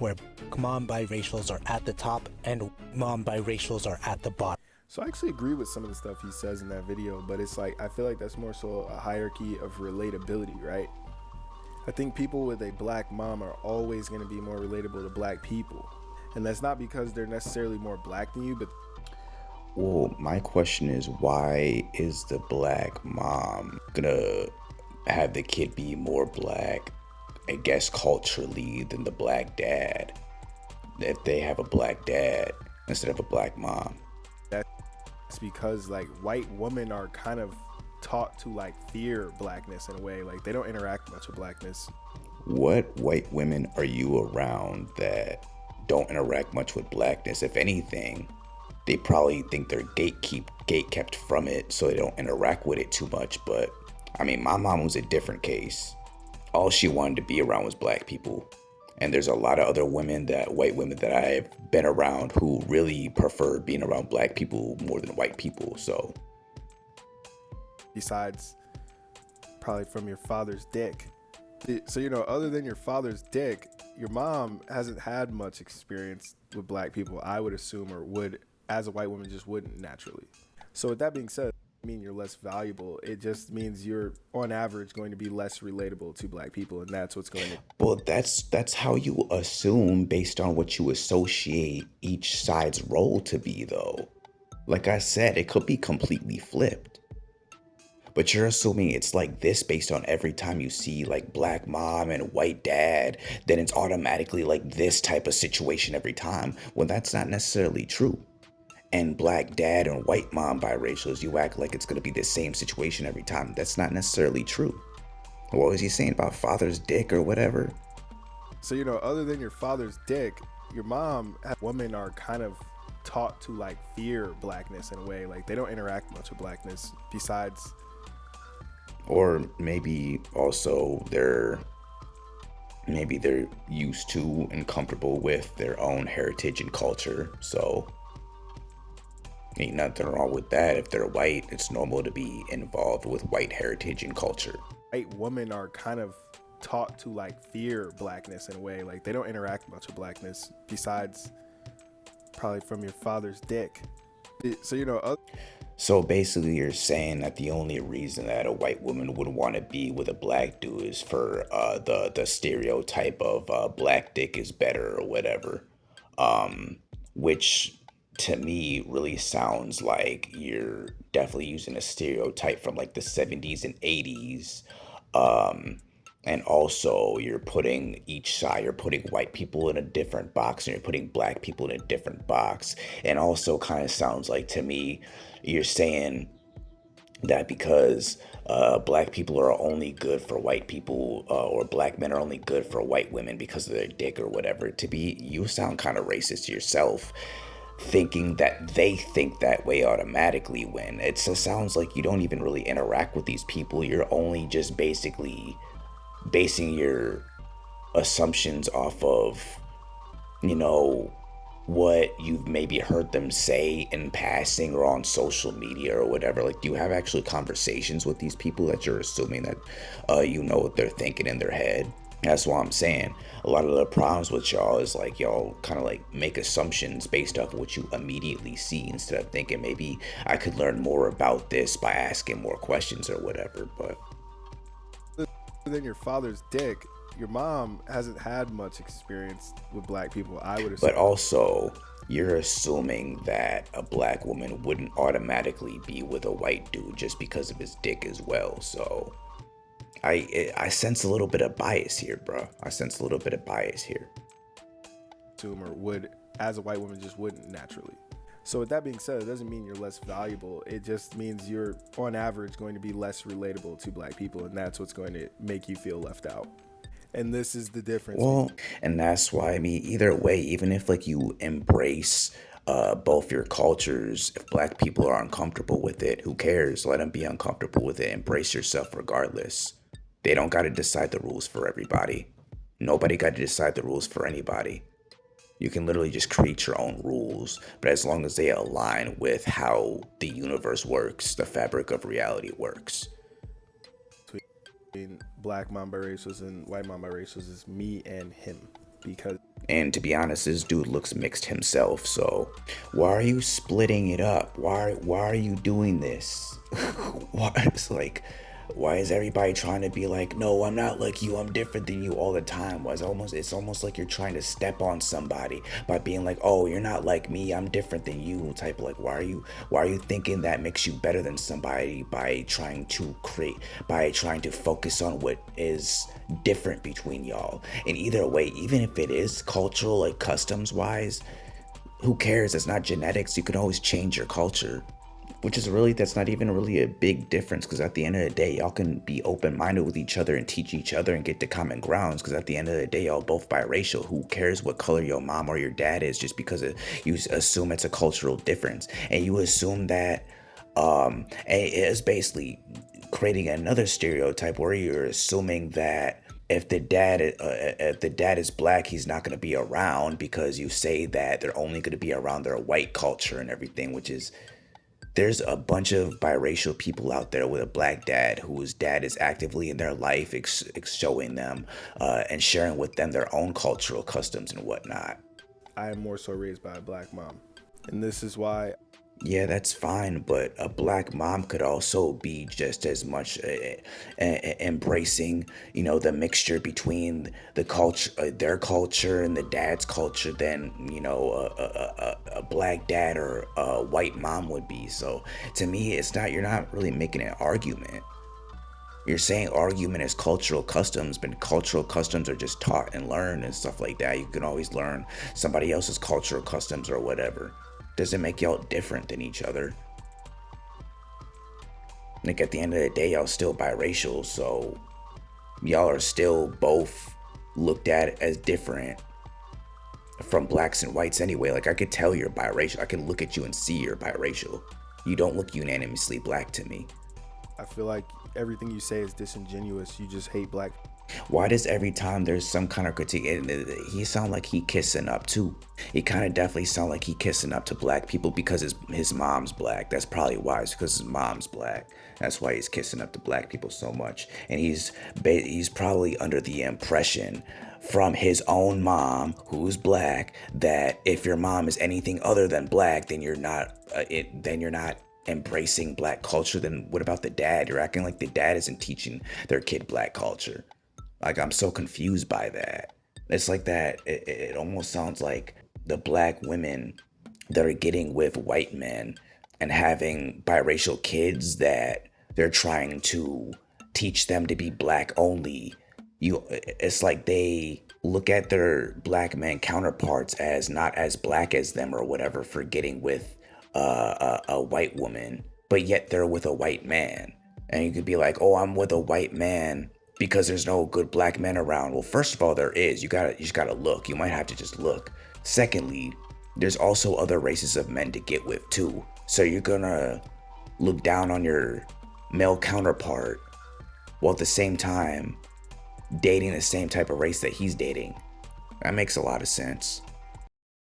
where mom biracials are at the top and mom biracials are at the bottom. So I actually agree with some of the stuff he says in that video, but it's like I feel like that's more so a hierarchy of relatability, right? I think people with a black mom are always going to be more relatable to black people. And that's not because they're necessarily more black than you, but Well, my question is, why is the black mom gonna have the kid be more black, I guess, culturally than the black dad? If they have a black dad instead of a black mom. that's because like white women are kind of taught to like fear blackness in a way. Like they don't interact much with blackness. What white women are you around that don't interact much with blackness? If anything, they probably think they're gate kept from it, so they don't interact with it too much. But I mean, my mom was a different case. All she wanted to be around was black people. And there's a lot of other white women that I've been around who really prefer being around black people more than white people. So Besides, probably from your father's dick. So, you know, other than your father's dick, your mom hasn't had much experience with black people, I would assume, or would, as a white woman, just wouldn't naturally. So, with that being said, it doesn't mean you're less valuable. It just means you're, on average, going to be less relatable to black people, and that's what's going to. well, that's how you assume based on what you associate each side's role to be, though. Like I said, it could be completely flipped. But you're assuming it's like this based on every time you see like black mom and white dad, then it's automatically like this type of situation every time, when that's not necessarily true. And black dad and white mom biracials, you act like it's going to be the same situation every time. That's not necessarily true. What was he saying about father's dick or whatever? So, you know, other than your father's dick, your mom, women are kind of taught to like fear blackness in a way. Like they don't interact much with blackness besides. Or maybe also they're used to and comfortable with their own heritage and culture. So ain't nothing wrong with that. If they're white, it's normal to be involved with white heritage and culture. White women are kind of taught to like fear blackness in a way. Like they don't interact much with blackness besides probably from your father's dick. So, you know, So basically, you're saying that the only reason that a white woman would want to be with a black dude is for the stereotype of black dick is better or whatever, which to me really sounds like you're definitely using a stereotype from like the 70s and 80s. Um, and also, you're putting white people in a different box and you're putting black people in a different box. And also, kind of sounds like to me, you're saying that because black people are only good for white people, or black men are only good for white women because of their dick or whatever. To be, you sound kind of racist yourself, thinking that they think that way automatically, when it sounds like you don't even really interact with these people. You're only just basically basing your assumptions off of, you know, what you've maybe heard them say in passing or on social media or whatever. Like, do you have actually conversations with these people that you're assuming that you know what they're thinking in their head? That's what I'm saying. A lot of the problems with y'all is like y'all kind of like make assumptions based off of what you immediately see, instead of thinking maybe I could learn more about this by asking more questions or whatever. But than your father's dick, your mom hasn't had much experience with black people, I would assume. But also, you're assuming that a black woman wouldn't automatically be with a white dude just because of his dick as well. So I sense a little bit of bias here, bro. I sense a little bit of bias here. Or would, as a white woman, just wouldn't naturally. So with that being said, it doesn't mean you're less valuable. It just means you're, on average, going to be less relatable to black people, and that's what's going to make you feel left out. And this is the difference. Well, and that's why, I mean, either way, even if like you embrace both your cultures, if black people are uncomfortable with it, who cares? Let them be uncomfortable with it. Embrace yourself regardless. They don't got to decide the rules for everybody. Nobody got to decide the rules for anybody. You can literally just create your own rules, but as long as they align with how the universe works, the fabric of reality works. Between black mom biracials and white mom biracials is me and him, because And to be honest, this dude looks mixed himself. So why are you splitting it up? Why are you doing this? Why it's like, why is everybody trying to be like, no, I'm not like you, I'm different than you all the time? Why it's almost like you're trying to step on somebody by being like, oh, you're not like me, I'm different than you, type of like, why are you thinking that makes you better than somebody by trying to focus on what is different between y'all? And either way, even if it is cultural, like customs wise, who cares? It's not genetics. You can always change your culture, which is really, that's not even really a big difference, because at the end of the day, y'all can be open-minded with each other and teach each other and get to common grounds, because at the end of the day, y'all both biracial. Who cares what color your mom or your dad is, just because you assume it's a cultural difference, and you assume that it is basically creating another stereotype where you're assuming that if the dad is black, he's not going to be around, because you say that they're only going to be around their white culture and everything, which is, there's a bunch of biracial people out there with a black dad whose dad is actively in their life, showing them and sharing with them their own cultural customs and whatnot. I am more so raised by a black mom, and this is why. Yeah, that's fine, but a black mom could also be just as much embracing, the mixture between the culture, their culture, and the dad's culture than a black dad or a white mom would be. So to me, you're not really making an argument. You're saying argument is cultural customs, but cultural customs are just taught and learned and stuff like that. You can always learn somebody else's cultural customs or whatever. Doesn't make y'all different than each other. Like, at the end of the day, y'all still biracial, so y'all are still both looked at as different from blacks and whites anyway. Like, I could tell you're biracial. I can look at you and see you're biracial. You don't look unanimously black to me. I feel like everything you say is disingenuous. You just hate black. Why does every time there's some kind of critique, and he sound like he kissing up too? He kind of definitely sound like he kissing up to black people because his mom's black. That's probably why. It's because his mom's black. That's why he's kissing up to black people so much. And he's probably under the impression from his own mom, who's black, that if your mom is anything other than black, then you're not embracing black culture. Then what about the dad? You're acting like the dad isn't teaching their kid black culture. Like, I'm so confused by that. It's like that. It almost sounds like the black women that are getting with white men and having biracial kids, that they're trying to teach them to be black only. It's like they look at their black man counterparts as not as black as them or whatever for getting with a white woman, but yet they're with a white man. And you could be like, oh, I'm with a white man because there's no good black men around. Well, first of all, there is. You just gotta look. You might have to just look. Secondly, there's also other races of men to get with too. So you're gonna look down on your male counterpart while at the same time dating the same type of race that he's dating. That makes a lot of sense.